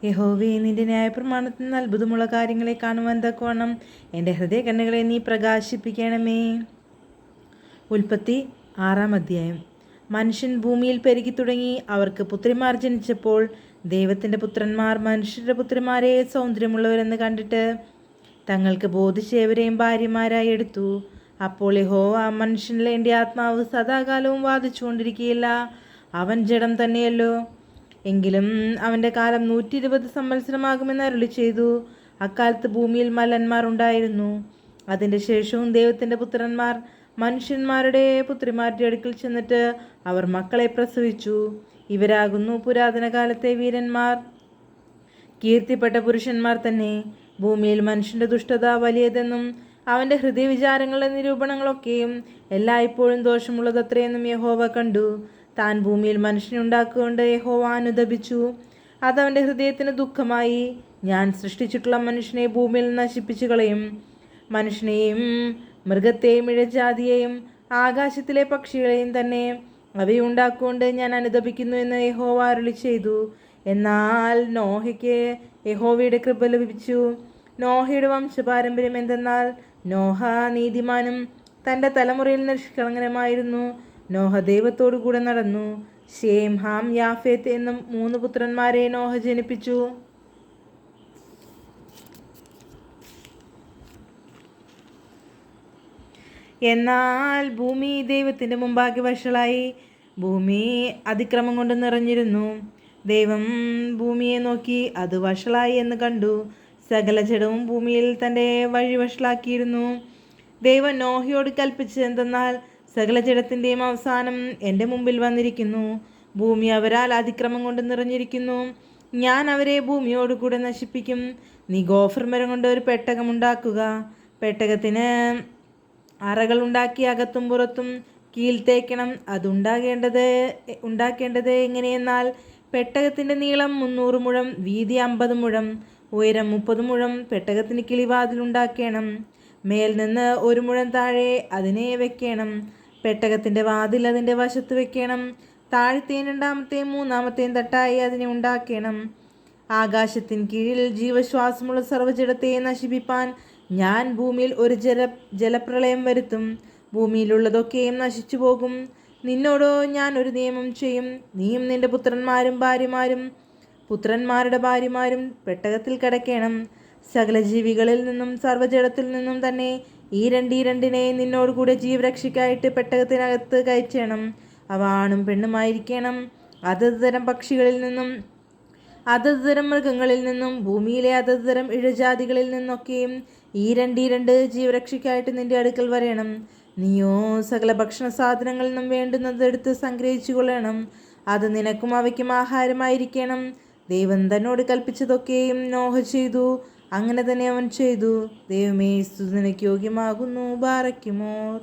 യഹോവേ, നിന്റെ ന്യായപ്രമാണത്തിൽ നിന്ന് അത്ഭുതമുള്ള കാര്യങ്ങളെ കാണുവാൻ തക്കവണ്ണം എൻ്റെ ഹൃദയകണ്ണുകളെ നീ പ്രകാശിപ്പിക്കണമേ. ഉൽപ്പത്തി 6-ാം അധ്യായം. മനുഷ്യൻ ഭൂമിയിൽ പെരുകി തുടങ്ങി. അവർക്ക് പുത്രിമാർ ജനിച്ചപ്പോൾ ദൈവത്തിൻ്റെ പുത്രന്മാർ മനുഷ്യരുടെ പുത്രിമാരെ സൗന്ദര്യമുള്ളവരെന്ന് കണ്ടിട്ട് തങ്ങൾക്ക് ബോധിച്ചവരെയും ഭാര്യമാരായി എടുത്തു. അപ്പോൾ യഹോവ, മനുഷ്യനിൽ എൻ്റെ ആത്മാവ് സദാകാലവും വാദിച്ചുകൊണ്ടിരിക്കുകയില്ല. അവൻ ജഡം തന്നെയല്ലോ. എങ്കിലും അവൻ്റെ കാലം 120 സംവത്സരമാകുമെന്ന് അരുളി ചെയ്തു. അക്കാലത്ത് ഭൂമിയിൽ മല്ലന്മാർ ഉണ്ടായിരുന്നു. അതിൻ്റെ ശേഷവും ദൈവത്തിൻ്റെ പുത്രന്മാർ മനുഷ്യന്മാരുടെ പുത്രിമാരുടെ അടുക്കൽ ചെന്നിട്ട് അവർ മക്കളെ പ്രസവിച്ചു. ഇവരാകുന്നു പുരാതന കാലത്തെ വീരന്മാർ, കീർത്തിപ്പെട്ട പുരുഷന്മാർ തന്നെ. ഭൂമിയിൽ മനുഷ്യൻ്റെ ദുഷ്ടത വലിയതെന്നും അവൻ്റെ ഹൃദയവിചാരങ്ങളുടെ നിരൂപണങ്ങളൊക്കെയും എല്ലായ്പ്പോഴും ദോഷമുള്ളതത്രയെന്നും യഹോവ കണ്ടു. താൻ ഭൂമിയിൽ മനുഷ്യനെ ഉണ്ടാക്കുകൊണ്ട് യഹോവ അനുദപിച്ചു. അതവൻ്റെ ഹൃദയത്തിന് ദുഃഖമായി. ഞാൻ സൃഷ്ടിച്ചിട്ടുള്ള മനുഷ്യനെ ഭൂമിയിൽ നശിപ്പിച്ചു കളയും. മനുഷ്യനെയും മൃഗത്തെയും ഇഴജാതിയെയും ആകാശത്തിലെ പക്ഷികളെയും തന്നെ അവയുണ്ടാക്കുകൊണ്ട് ഞാൻ അനുദപിക്കുന്നു എന്ന് യഹോവ അരുളി ചെയ്തു. എന്നാൽ നോഹയ്ക്ക് യഹോവയുടെ കൃപ ലഭിച്ചു. നോഹയുടെ വംശപാരമ്പര്യം എന്തെന്നാൽ, നോഹ നീതിമാനും തൻ്റെ തലമുറയിൽ നിഷ്കളങ്കനുമായിരുന്നു. നോഹ ദൈവത്തോടു കൂടെ നടന്നു. ശേം, ഹാം, യാഫേത്ത് എന്നും 3 പുത്രന്മാരെ നോഹ ജനിപ്പിച്ചു. എന്നാൽ ഭൂമി ദൈവത്തിൻ്റെ മുമ്പാകെ വഷളായി. ഭൂമി അതിക്രമം കൊണ്ട് നിറഞ്ഞിരുന്നു. ദൈവം ഭൂമിയെ നോക്കി അത് വഷളായി എന്ന് കണ്ടു. സകല ജഡവും ഭൂമിയിൽ തൻ്റെ വഴി വഷളാക്കിയിരുന്നു. ദൈവം നോഹയോട് കൽപ്പിച്ചത് എന്തെന്നാൽ, സകല ജഡത്തിൻ്റെയും അവസാനം എൻ്റെ മുമ്പിൽ വന്നിരിക്കുന്നു. ഭൂമി അവരാൽ അതിക്രമം കൊണ്ട് നിറഞ്ഞിരിക്കുന്നു. ഞാൻ അവരെ ഭൂമിയോട് കൂടെ നശിപ്പിക്കും. നീ ഗോഫർ മരം കൊണ്ട് ഒരു പെട്ടകം ഉണ്ടാക്കുക. പെട്ടകത്തിന് അറകൾ ഉണ്ടാക്കി അകത്തും പുറത്തും കീഴ്ത്തേക്കണം. ഉണ്ടാക്കേണ്ടത് എങ്ങനെയെന്നാൽ, പെട്ടകത്തിൻ്റെ നീളം 300 മുഴം, വീതി 50 മുഴം, ഉയരം 30 മുഴം. പെട്ടകത്തിന് കിളിവാതിൽ ഉണ്ടാക്കണം. മേൽ നിന്ന് 1 മുഴം താഴെ അതിനെ വെക്കണം. പെട്ടകത്തിൻ്റെ വാതിൽ അതിൻ്റെ വശത്ത് വെക്കണം. താഴത്തെയും 2-ാമത്തെയും 3-ാമത്തെയും തട്ടായി അതിനെ ഉണ്ടാക്കണം. ആകാശത്തിന് കീഴിൽ ജീവശ്വാസമുള്ള സർവ്വജഡത്തെയും നശിപ്പിപ്പാൻ ഞാൻ ഭൂമിയിൽ ഒരു ജലപ്രളയം വരുത്തും. ഭൂമിയിലുള്ളതൊക്കെയും നശിച്ചു പോകും. നിന്നോടോ ഞാൻ ഒരു നിയമം ചെയ്യും. നീയും നിന്റെ പുത്രന്മാരും ഭാര്യമാരും പുത്രന്മാരുടെ ഭാര്യമാരും പെട്ടകത്തിൽ കിടക്കണം. സകല ജീവികളിൽ നിന്നും സർവ്വജഡത്തിൽ നിന്നും തന്നെ ഈ രണ്ടിനെ നിന്നോടുകൂടെ ജീവരക്ഷയ്ക്കായിട്ട് പെട്ടകത്തിനകത്ത് കയറ്റണം. അവ ആണും പെണ്ണുമായിരിക്കണം. അതത് തരം പക്ഷികളിൽ നിന്നും അതത് തരം മൃഗങ്ങളിൽ നിന്നും ഭൂമിയിലെ അതത് തരം ഇഴജാതികളിൽ നിന്നൊക്കെയും ഈ രണ്ട് ജീവരക്ഷയ്ക്കായിട്ട് നിന്റെ അടുക്കൽ വരണം. നീയോ സകല ഭക്ഷണ സാധനങ്ങളിൽ നിന്നും വേണ്ടുന്നത് എടുത്ത് സംഗ്രഹിച്ചു കൊള്ളണം. അത് നിനക്കും അവയ്ക്കും ആഹാരമായിരിക്കണം. ദൈവം തന്നോട് കൽപ്പിച്ചതൊക്കെയും നോഹ ചെയ്തു. അങ്ങനെ തന്നെ അവൻ ചെയ്തു. ദൈവമേ, സ്തുതി നിനക്ക് യോഗ്യമാകുന്നു. ബാറയ്ക്കുമോർ.